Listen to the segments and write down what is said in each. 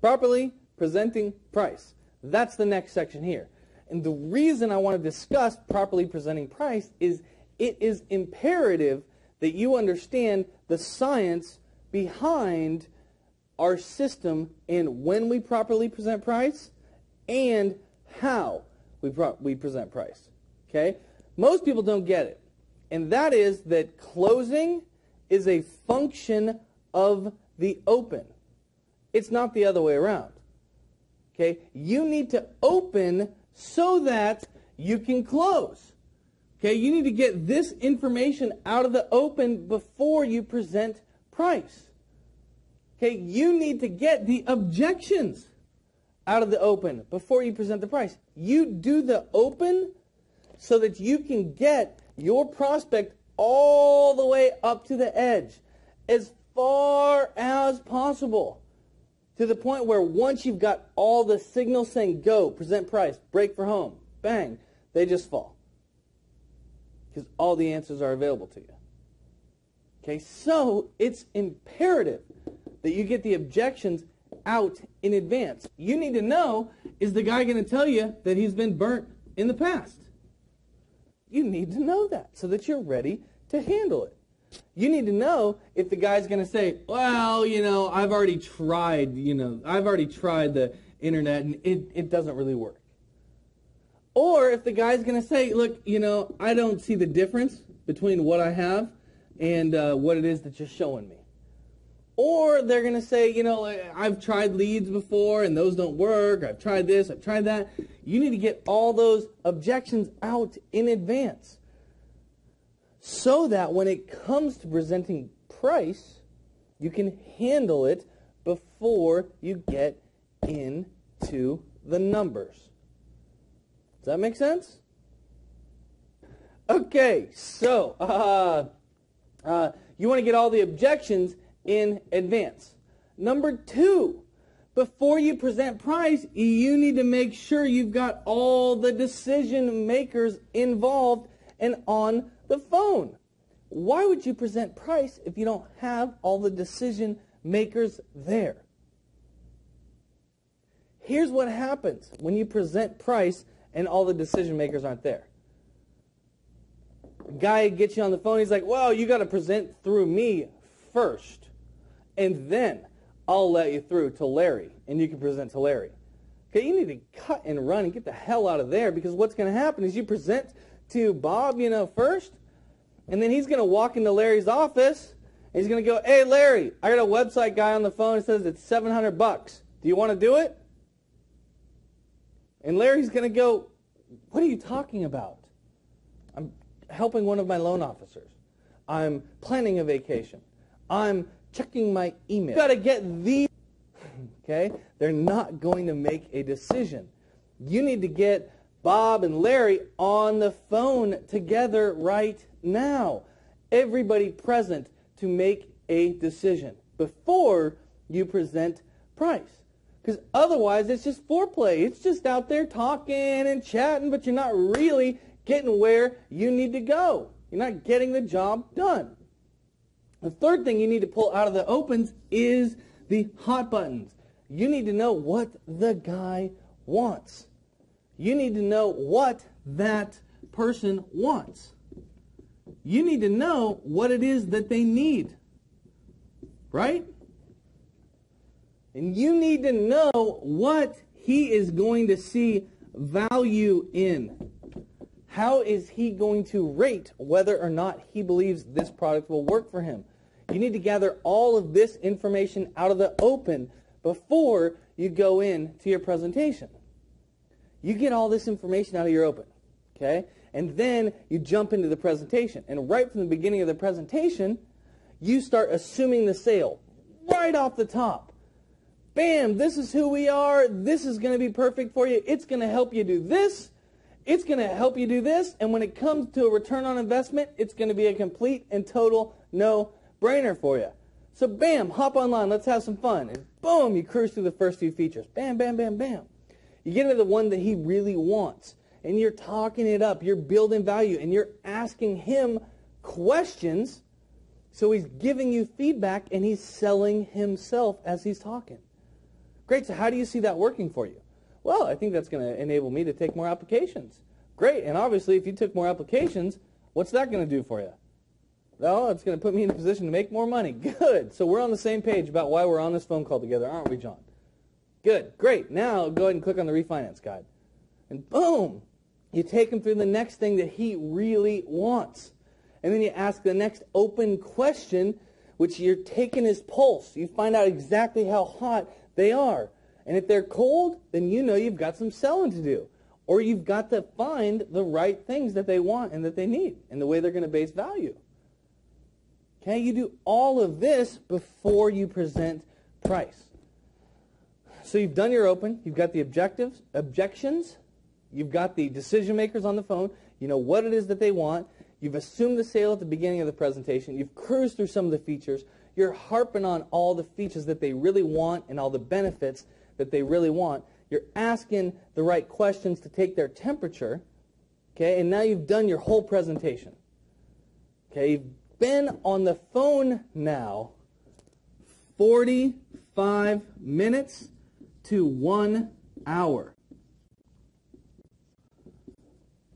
Properly presenting price. That's the next section here. And the reason I want to discuss properly presenting price is it is imperative that you understand the science behind our system and when we properly present price and how we present price. Okay? Most people don't get it. And that is that closing is a function of the open. It's not the other way around. Okay? You need to open so that you can close. Okay? You need to get this information out of the open before you present price. Okay? You need to get the objections out of the open before you present the price. You do the open so that you can get your prospect all the way up to the edge, as far as possible, to the point where once you've got all the signals saying go, present price, break for home, bang, they just fall. Because all the answers are available to you. Okay, so it's imperative that you get the objections out in advance. You need to know, is the guy going to tell you that he's been burnt in the past? You need to know that so that you're ready to handle it. You need to know if the guy's going to say, well, I've already tried the internet and it doesn't really work. Or if the guy's going to say, look, I don't see the difference between what I have and what it is that you're showing me. Or they're going to say, I've tried leads before and those don't work. I've tried this, I've tried that. You need to get all those objections out in advance so that when it comes to presenting price, you can handle it before you get into the numbers. Does that make sense? Okay, so you want to get all the objections in advance. Number 2, before you present price, you need to make sure you've got all the decision makers involved and on the phone. Why would you present price if you don't have all the decision makers there? Here's what happens when you present price and all the decision makers aren't there. A guy gets you on the phone, he's like, well, you got to present through me first, and then I'll let you through to Larry, and you can present to Larry. Okay, you need to cut and run and get the hell out of there, because what's going to happen is you present to Bob, first, and then he's going to walk into Larry's office, and he's going to go, hey, Larry, I got a website guy on the phone that says it's $700. Do you want to do it? And Larry's going to go, what are you talking about? I'm helping one of my loan officers. I'm planning a vacation. I'm checking my email. You've got to get these. Okay? They're not going to make a decision. You need to get Bob and Larry on the phone together right now. Everybody present to make a decision before you present price. Because otherwise, it's just foreplay. It's just out there talking and chatting, but you're not really getting where you need to go. You're not getting the job done. The third thing you need to pull out of the opens is the hot buttons. You need to know what the guy wants. You need to know what that person wants. You need to know what it is that they need. Right? And you need to know what he is going to see value in. How is he going to rate whether or not he believes this product will work for him? You need to gather all of this information out of the open before you go into your presentation. You get all this information out of your open, okay? And then you jump into the presentation. And right from the beginning of the presentation, you start assuming the sale right off the top. Bam, this is who we are. This is going to be perfect for you. It's going to help you do this. It's going to help you do this. And when it comes to a return on investment, it's going to be a complete and total no-brainer for you. So bam, hop online. Let's have some fun. And boom, you cruise through the first few features. Bam, bam, bam, bam. You get into the one that he really wants. And you're talking it up. You're building value. And you're asking him questions. So he's giving you feedback and he's selling himself as he's talking. Great, so how do you see that working for you? Well, I think that's going to enable me to take more applications. Great, and obviously if you took more applications, what's that going to do for you? Well, it's going to put me in a position to make more money. Good, so we're on the same page about why we're on this phone call together, aren't we, John? Good, great. Now go ahead and click on the refinance guide. And boom, you take him through the next thing that he really wants. And then you ask the next open question, which you're taking his pulse. You find out exactly how hot they are. And if they're cold, then you know you've got some selling to do. Or you've got to find the right things that they want and that they need and the way they're going to base value. Okay, you do all of this before you present price. So you've done your open, you've got the objections, you've got the decision makers on the phone, you know what it is that they want, you've assumed the sale at the beginning of the presentation, you've cruised through some of the features, you're harping on all the features that they really want and all the benefits that they really want, you're asking the right questions to take their temperature, okay, and now you've done your whole presentation. Okay, you've been on the phone now 45 minutes to 1 hour.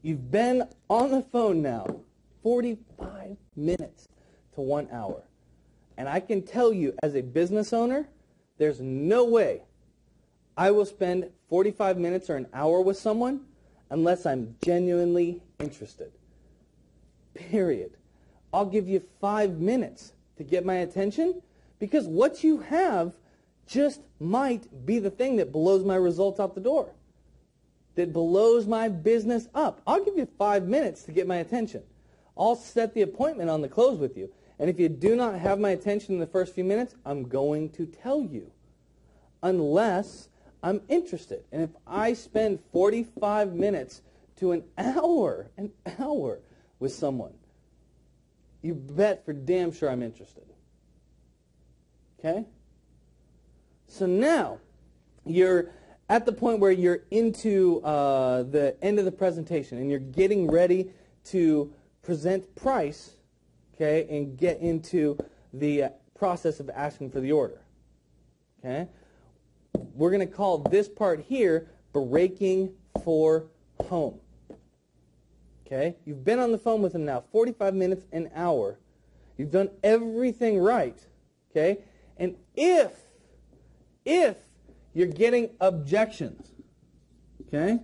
You've been on the phone now 45 minutes to 1 hour. And I can tell you, as a business owner, there's no way I will spend 45 minutes or an hour with someone unless I'm genuinely interested. Period. I'll give you 5 minutes to get my attention because what you have just might be the thing that blows my results out the door, that blows my business up. I'll give you 5 minutes to get my attention. I'll set the appointment on the close with you. And if you do not have my attention in the first few minutes, I'm going to tell you, unless I'm interested. And if I spend 45 minutes to an hour with someone, you bet for damn sure I'm interested. Okay? So now, you're at the point where you're into the end of the presentation and you're getting ready to present price, okay, and get into the process of asking for the order. Okay? We're going to call this part here breaking for home. Okay? You've been on the phone with them now 45 minutes, an hour. You've done everything right. Okay? And if you're getting objections, okay?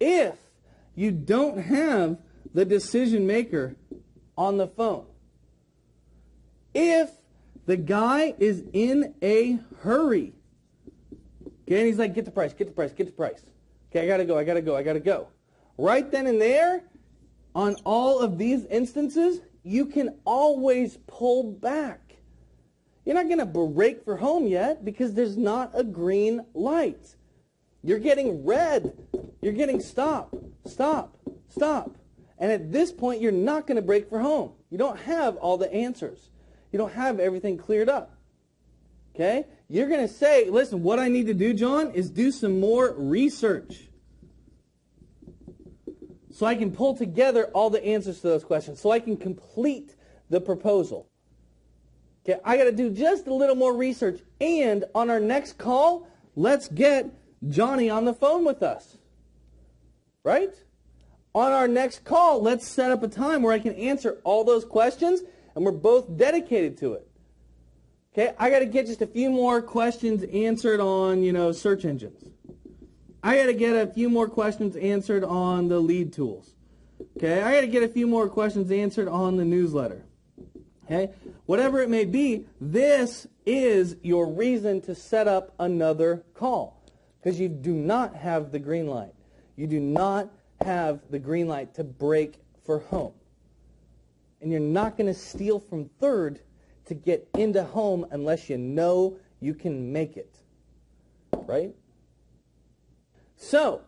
If you don't have the decision maker on the phone, if the guy is in a hurry, okay, and he's like, get the price, get the price, get the price. Okay, I gotta go, I gotta go, I gotta go. Right then and there, on all of these instances, you can always pull back. You're not going to break for home yet because there's not a green light. You're getting red. You're getting stop, stop, stop. And at this point, you're not going to break for home. You don't have all the answers. You don't have everything cleared up. Okay? You're going to say, listen, what I need to do, John, is do some more research so I can pull together all the answers to those questions, so I can complete the proposal. Okay, I got to do just a little more research, and on our next call, let's get Johnny on the phone with us. Right? On our next call, let's set up a time where I can answer all those questions, and we're both dedicated to it. Okay, I got to get just a few more questions answered on, search engines. I got to get a few more questions answered on the lead tools. Okay, I got to get a few more questions answered on the newsletter. Okay, whatever it may be, this is your reason to set up another call because you do not have the green light. You do not have the green light to break for home. And you're not going to steal from third to get into home unless you know you can make it. Right? So,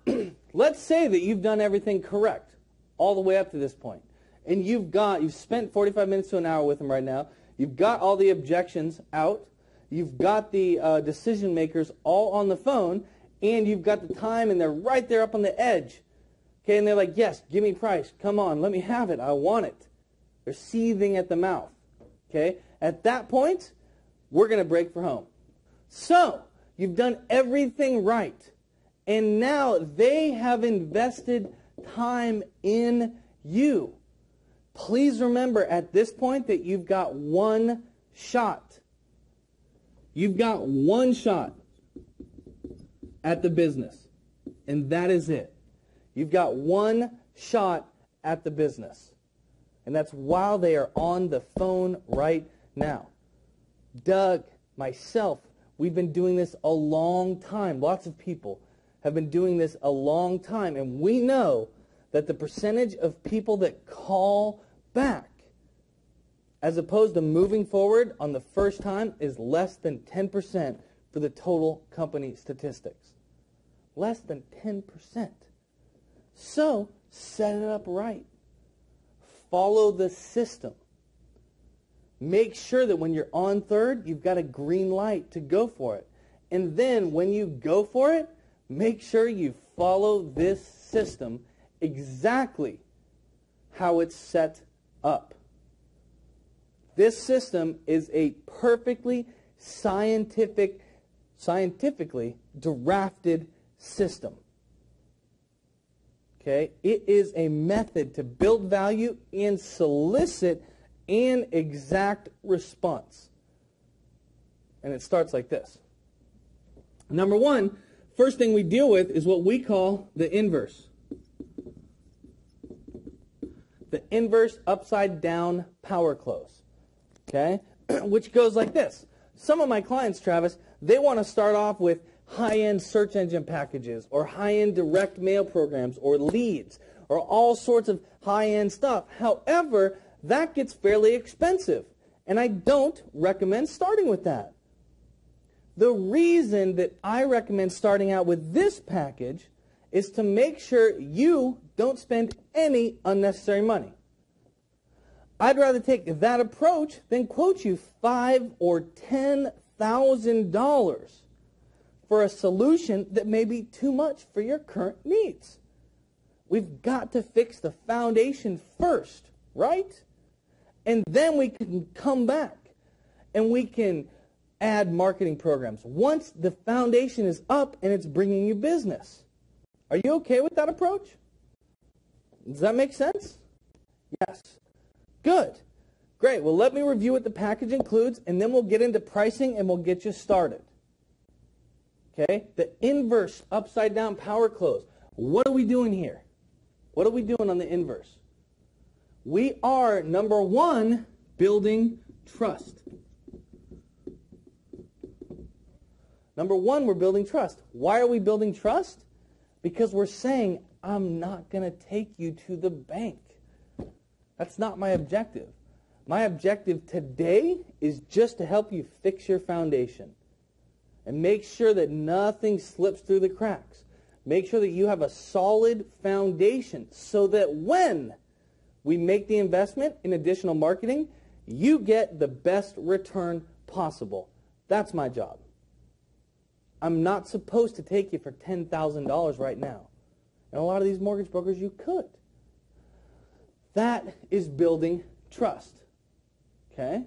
let's say that you've done everything correct all the way up to this point. And you've spent 45 minutes to an hour with them right now. You've got all the objections out. You've got the decision makers all on the phone. And you've got the time, and they're right there up on the edge. Okay, and they're like, yes, give me price. Come on, let me have it. I want it. They're seething at the mouth. Okay, at that point, we're going to break for home. So, you've done everything right. And now they have invested time in you. Please remember at this point that you've got one shot. You've got one shot at the business. And that is it. You've got one shot at the business. And that's while they are on the phone right now. Doug, myself, we've been doing this a long time. Lots of people have been doing this a long time. And we know that the percentage of people that call back, as opposed to moving forward on the first time, is less than 10% for the total company statistics. Less than 10%. So, set it up right. Follow the system. Make sure that when you're on third, you've got a green light to go for it. And then when you go for it, make sure you follow this system exactly how it's set up. This system is a perfectly scientifically drafted system. Okay? It is a method to build value and solicit an exact response. And it starts like this. Number one, first thing we deal with is what we call the inverse. The inverse upside down power close. Okay? Which goes like this. Some of my clients, Travis, they want to start off with high-end search engine packages or high-end direct mail programs or leads or all sorts of high-end stuff. However, that gets fairly expensive, and I don't recommend starting with that. The reason that I recommend starting out with this package is to make sure you don't spend any unnecessary money. I'd rather take that approach than quote you $5,000 or $10,000 for a solution that may be too much for your current needs. We've got to fix the foundation first, right? And then we can come back and we can add marketing programs once the foundation is up and it's bringing you business. Are you okay with that approach? Does that make sense? Yes. Good. Great. Well, let me review what the package includes, and then we'll get into pricing and we'll get you started. Okay? The inverse upside down power close. What are we doing here? What are we doing on the inverse? We are, number one, building trust. Number one, we're building trust. Why are we building trust? Because we're saying, I'm not going to take you to the bank. That's not my objective. My objective today is just to help you fix your foundation and make sure that nothing slips through the cracks. Make sure that you have a solid foundation so that when we make the investment in additional marketing, you get the best return possible. That's my job. I'm not supposed to take you for $10,000 right now. And a lot of these mortgage brokers, you could. That is building trust. Okay?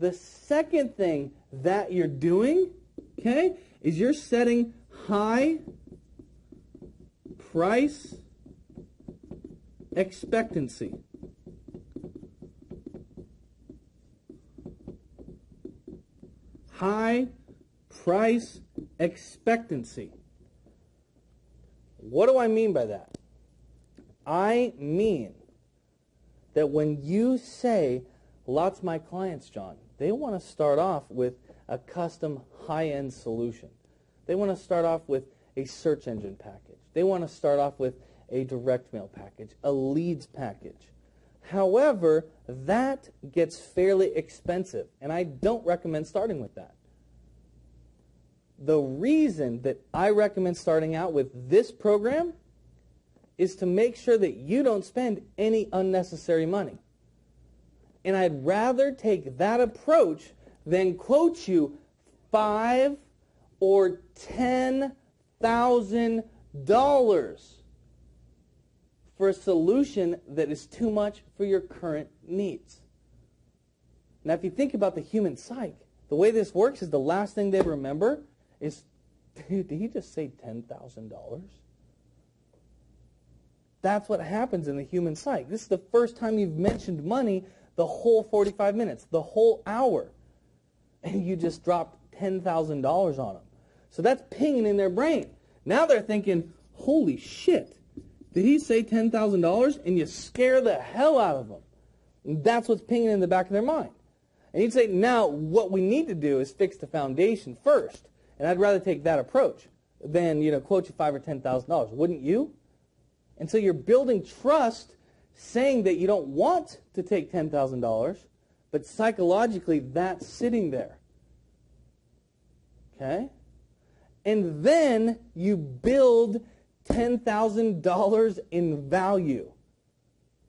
The second thing that you're doing, okay, is you're setting high price expectancy. High price expectancy. What do I mean by that? I mean that when you say, lots of my clients, John, they want to start off with a custom high-end solution. They want to start off with a search engine package. They want to start off with a direct mail package, a leads package. However, that gets fairly expensive, and I don't recommend starting with that. The reason that I recommend starting out with this program is to make sure that you don't spend any unnecessary money. And I'd rather take that approach than quote you $5,000 or $10,000 for a solution that is too much for your current needs. Now, if you think about the human psyche, The way this works is the last thing they remember is, dude, did he just say $10,000? That's what happens in the human psyche. This is the first time you've mentioned money the whole 45 minutes, the whole hour. And you just dropped $10,000 on them. So that's pinging in their brain. Now they're thinking, holy shit, did he say $10,000? And you scare the hell out of them. And that's what's pinging in the back of their mind. And you'd say, now what we need to do is fix the foundation first. And I'd rather take that approach than, quote you $5,000 or $10,000. Wouldn't you? And so you're building trust, saying that you don't want to take $10,000, but psychologically that's sitting there. Okay? And then you build $10,000 in value.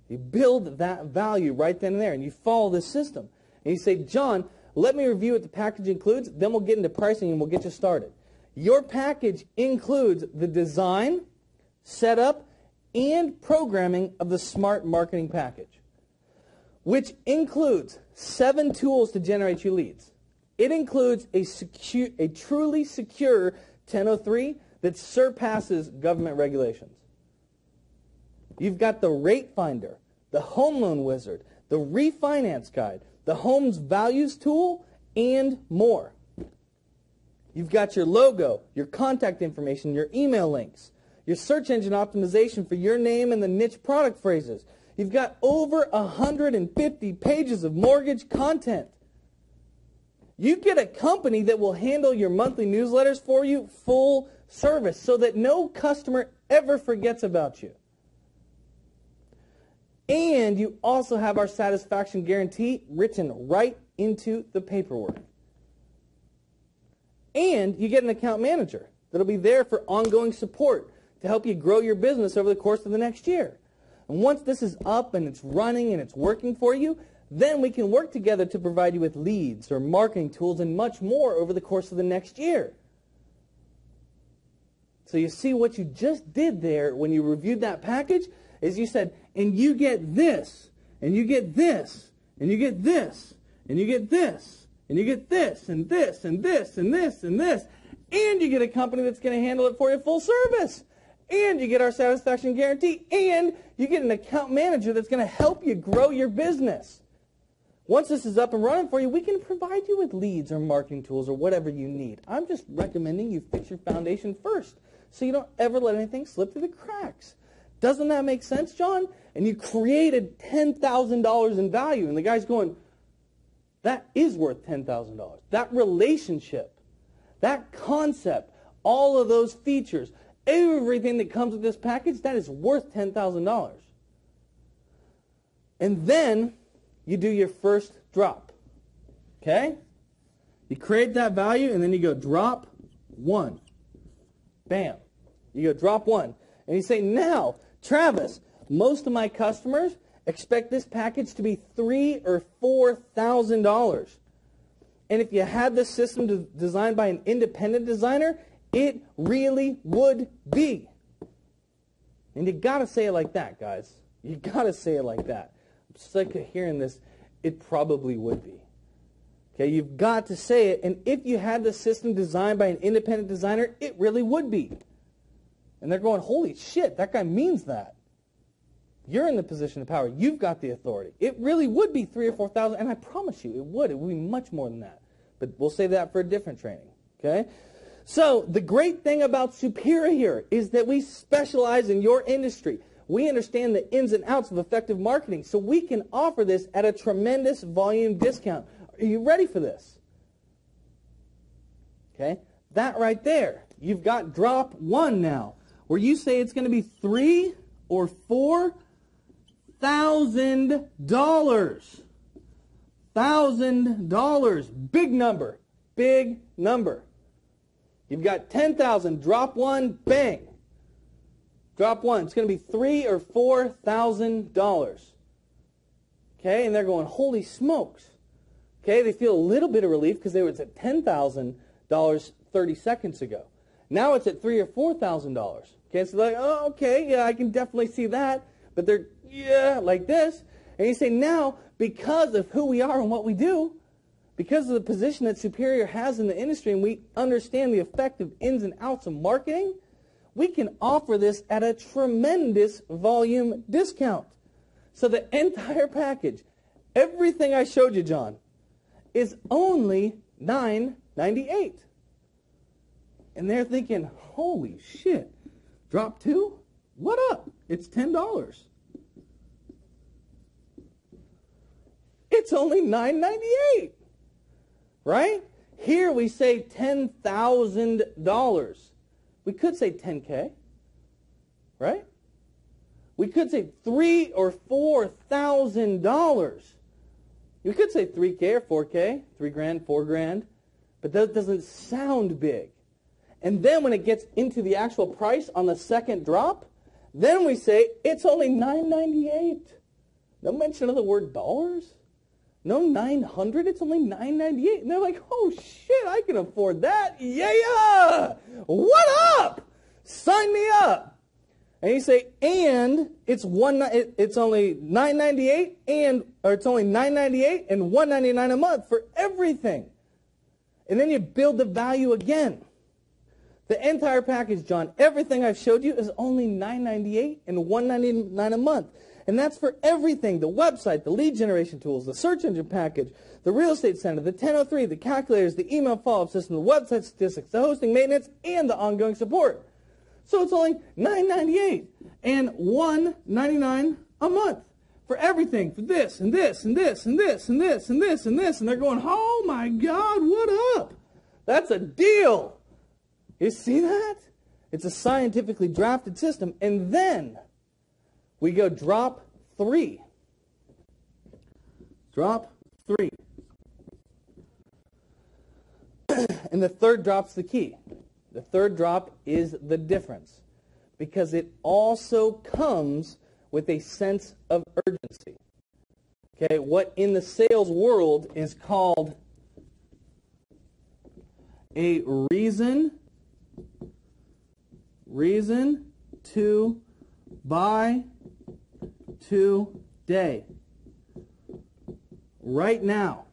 You build that value right then and there, and you follow this system. And you say, John, let me review what the package includes, then we'll get into pricing and we'll get you started. Your package includes the design, setup, and programming of the Smart Marketing Package, which includes 7 tools to generate you leads. It includes a truly secure 1003 that surpasses government regulations. You've got the Rate Finder, the Home Loan Wizard, the Refinance Guide, the Home's Values Tool, and more. You've got your logo, your contact information, your email links, your search engine optimization for your name and the niche product phrases. You've got over 150 pages of mortgage content. You get a company that will handle your monthly newsletters for you full service so that no customer ever forgets about you. And you also have our satisfaction guarantee written right into the paperwork. And you get an account manager that'll be there for ongoing support to help you grow your business over the course of the next year. And once this is up and it's running and it's working for you, then we can work together to provide you with leads or marketing tools and much more over the course of the next year. So you see what you just did there when you reviewed that package is you said, and you get this, and you get this, and you get this, and you get this, and you get this, and this, and this, and this, and this, and you get a company that's going to handle it for you full service. And you get our satisfaction guarantee, and you get an account manager that's going to help you grow your business. Once this is up and running for you, we can provide you with leads or marketing tools or whatever you need. I'm just recommending you fix your foundation first so you don't ever let anything slip through the cracks. Doesn't that make sense, John? And you created $10,000 in value, and the guy's going, that is worth $10,000. That relationship, that concept, all of those features, everything that comes with this package, that is worth $10,000. And then you do your first drop. Okay? You create that value, and then you go drop 1. Bam. You go drop 1. And you say, now, Travis, most of my customers expect this package to be $3,000 or $4,000. And if you had this system designed by an independent designer, it really would be. And you got to say it like that, guys. You got to say it like that. I'm sick of hearing this. It probably would be. Okay, you've got to say it. And if you had the system designed by an independent designer, it really would be. And they're going, holy shit, that guy means that. You're in the position of power. You've got the authority. It really would be $3,000 or $4,000, and I promise you, it would. It would be much more than that. But we'll save that for a different training. Okay? So the great thing about Superior is that we specialize in your industry. We understand the ins and outs of effective marketing, so we can offer this at a tremendous volume discount. Are you ready for this? Okay? That right there. You've got drop 1 now, where you say it's going to be $3,000 or $4,000. $1,000. Big number. Big number. You've got 10,000. Drop 1. Bang. Drop 1. It's going to be $3,000 or $4,000. Okay, and they're going, holy smokes. Okay, they feel a little bit of relief because they were at $10,000 30 seconds ago. Now it's at $3,000 or $4,000. Okay, so they're like, oh, okay, yeah, I can definitely see that. But they're, yeah, like this. And you say, now, because of who we are and what we do, because of the position that Superior has in the industry, and we understand the effective ins and outs of marketing, we can offer this at a tremendous volume discount. So the entire package, everything I showed you, John, is only $9.98. And they're thinking, holy shit, drop 2? What up? It's $10. It's only $9.98. Right? Here we say $10,000. We could say $10K. Right? We could say $3,000 or $4,000. You could say $3K or $4K, $3,000, $4,000, but that doesn't sound big. And then when it gets into the actual price on the second drop, then we say it's only $9.98. No mention of the word dollars. No 900, it's only $9.98. And they're like, oh shit, I can afford that. Yeah! What up? Sign me up. And you say, and it's only $9.98 or it's only $9.98 and $199 a month for everything. And then you build the value again. The entire package, John, everything I've showed you is only $9.98 and $199 a month. And that's for everything: the website, the lead generation tools, the search engine package, the real estate center, the 1003, the calculators, the email follow-up system, the website statistics, the hosting maintenance, and the ongoing support. So it's only $9.98 and $199 a month for everything, for this and this and this and this and this and this and this. And they're going, oh my God, what up? That's a deal. You see that? It's a scientifically drafted system. And then we go drop 3. Drop 3. And the third drop's the key. The third drop is the difference, because it also comes with a sense of urgency. Okay, what in the sales world is called a reason to buy today. Right now.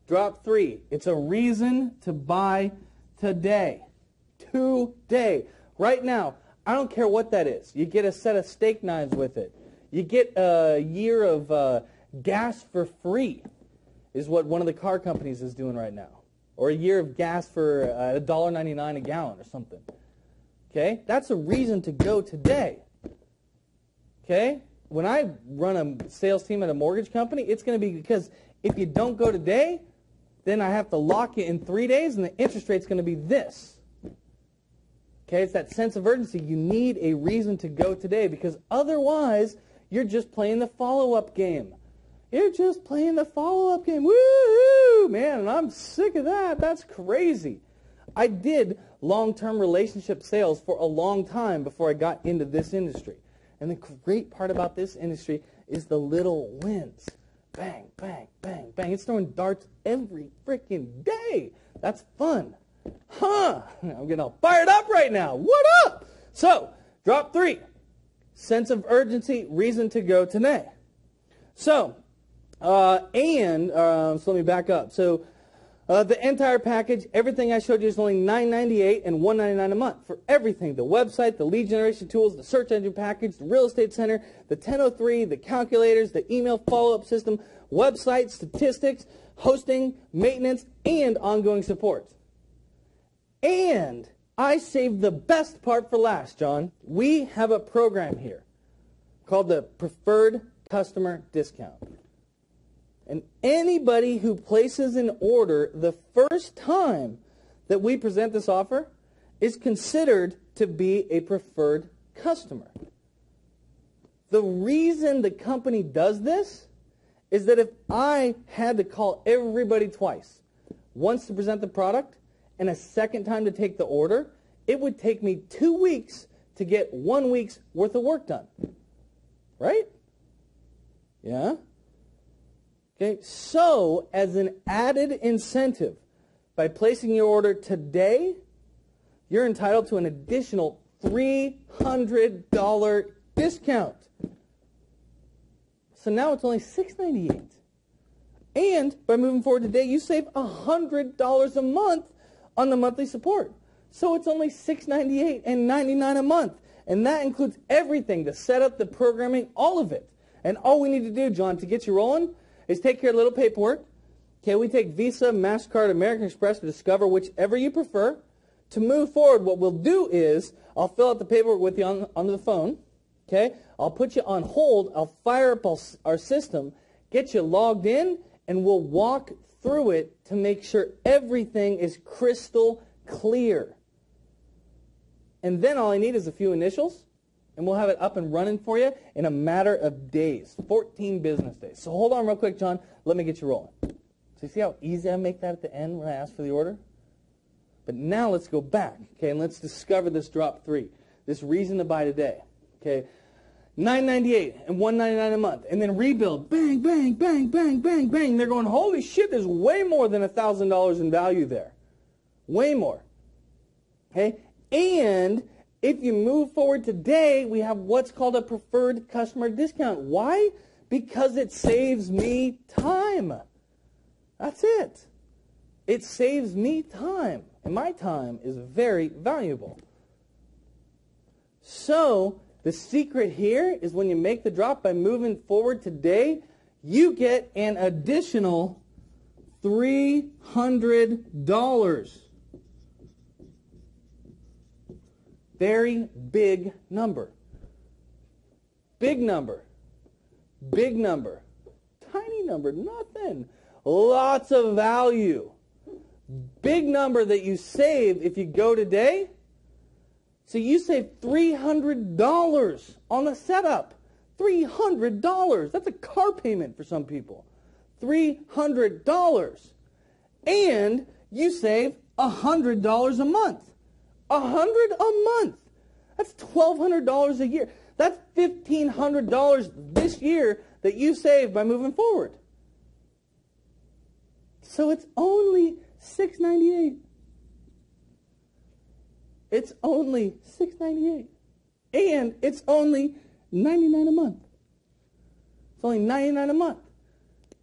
Drop 3. It's a reason to buy today. Today. Right now. I don't care what that is. You get a set of steak knives with it. You get a year of gas for free, is what one of the car companies is doing right now. Or a year of gas for $1.99 a gallon or something. Okay? That's a reason to go today. Okay? When I run a sales team at a mortgage company, it's going to be because if you don't go today, then I have to lock you in 3 days, and the interest rate's going to be this. Okay? It's that sense of urgency. You need a reason to go today, because otherwise you're just playing the follow-up game. You're just playing the follow-up game. Woo-hoo! Man, and I'm sick of that. That's crazy. I did long-term relationship sales for a long time before I got into this industry. And the great part about this industry is the little wins. Bang, bang, bang, bang. It's throwing darts every freaking day. That's fun. Huh. I'm getting all fired up right now. What up? So, drop 3. Sense of urgency, reason to go today. So, so let me back up. So, the entire package, everything I showed you is only $9.98 and $199 a month for everything: the website, the lead generation tools, the search engine package, the real estate center, the 1003, the calculators, the email follow-up system, website, statistics, hosting, maintenance, and ongoing support. And I saved the best part for last, John. We have a program here called the Preferred Customer Discount. And anybody who places an order the first time that we present this offer is considered to be a preferred customer. The reason the company does this is that if I had to call everybody twice, once to present the product and a second time to take the order, it would take me 2 weeks to get 1 week's worth of work done. Right? Yeah? Okay, so as an added incentive, by placing your order today, you're entitled to an additional $300 discount. So now it's only $698. And by moving forward today, you save $100 a month on the monthly support. So it's only $698 and $99 a month. And that includes everything, the setup, the programming, all of it. And all we need to do, John, to get you rolling is take care of a little paperwork. Okay, we take Visa, MasterCard, American Express, Discover, whichever you prefer. To move forward, what we'll do is I'll fill out the paperwork with you on the phone. Okay, I'll put you on hold. I'll fire up our system, get you logged in, and we'll walk through it to make sure everything is crystal clear. And then all I need is a few initials, and we'll have it up and running for you in a matter of days, 14 business days. So hold on real quick, John. Let me get you rolling. So you see how easy I make that at the end when I ask for the order? But now let's go back, okay, and let's discover this drop 3, this reason to buy today. Okay, $9.98 and $1.99 a month, and then rebuild, bang, bang, bang, bang, bang, bang. They're going, holy shit, there's way more than $1,000 in value there. Way more. Okay, and if you move forward today, we have what's called a preferred customer discount. Why? Because it saves me time. That's it. It saves me time, and my time is very valuable. So the secret here is when you make the drop by moving forward today, you get an additional $300. Very big number. Big number. Big number. Tiny number, nothing. Lots of value. Big number that you save if you go today. So you save $300 on the setup. $300. That's a car payment for some people. $300. And you save $100 a month. $100 a month. That's $1,200 a year. That's $1,500 this year that you save by moving forward. So it's only $698. It's only $698. And it's only $99 a month. It's only $99 a month.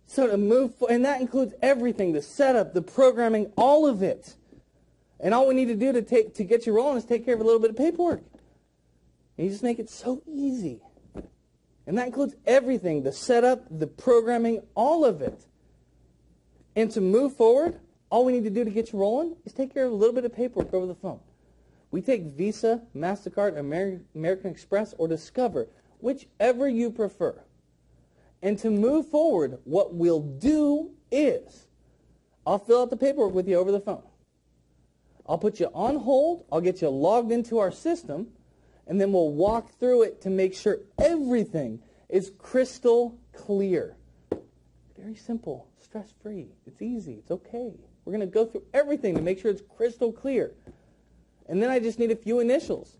So to move forward, and that includes everything, the setup, the programming, all of it. And all we need to do to get you rolling is take care of a little bit of paperwork. And you just make it so easy. And that includes everything, the setup, the programming, all of it. And to move forward, all we need to do to get you rolling is take care of a little bit of paperwork over the phone. We take Visa, MasterCard, American Express, or Discover, whichever you prefer. And to move forward, what we'll do is I'll fill out the paperwork with you over the phone. I'll put you on hold, I'll get you logged into our system, and then we'll walk through it to make sure everything is crystal clear. Very simple, stress-free. It's easy, it's okay. We're going to go through everything to make sure it's crystal clear. And then I just need a few initials,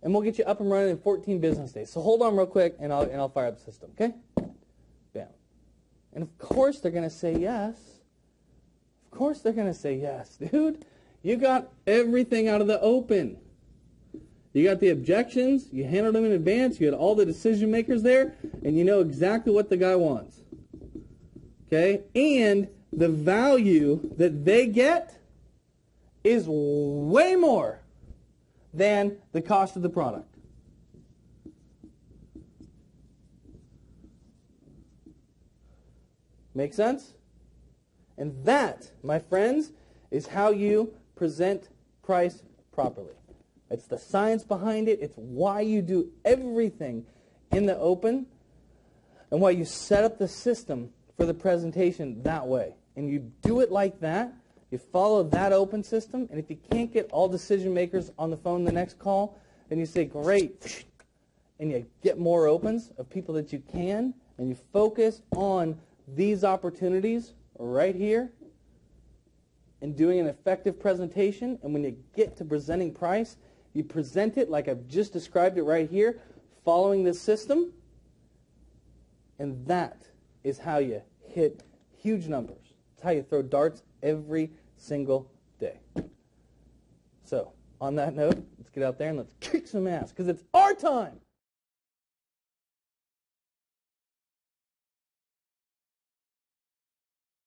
and we'll get you up and running in 14 business days. So hold on real quick, and I'll fire up the system, okay? Bam. And of course they're going to say yes. Of course they're going to say yes, dude. You got everything out of the open. You got the objections, you handled them in advance, you had all the decision makers there, and you know exactly what the guy wants. Okay? And the value that they get is way more than the cost of the product. Make sense? And that, my friends, is how you present price properly. It's the science behind it. It's why you do everything in the open and why you set up the system for the presentation that way. And you do it like that. You follow that open system. And if you can't get all decision makers on the phone the next call, then you say, great. And you get more opens of people that you can. And you focus on these opportunities right here and doing an effective presentation. And when you get to presenting price, you present it like I've just described it right here, following this system. And that is how you hit huge numbers. It's how you throw darts every single day. So, on that note, let's get out there and let's kick some ass, because it's our time.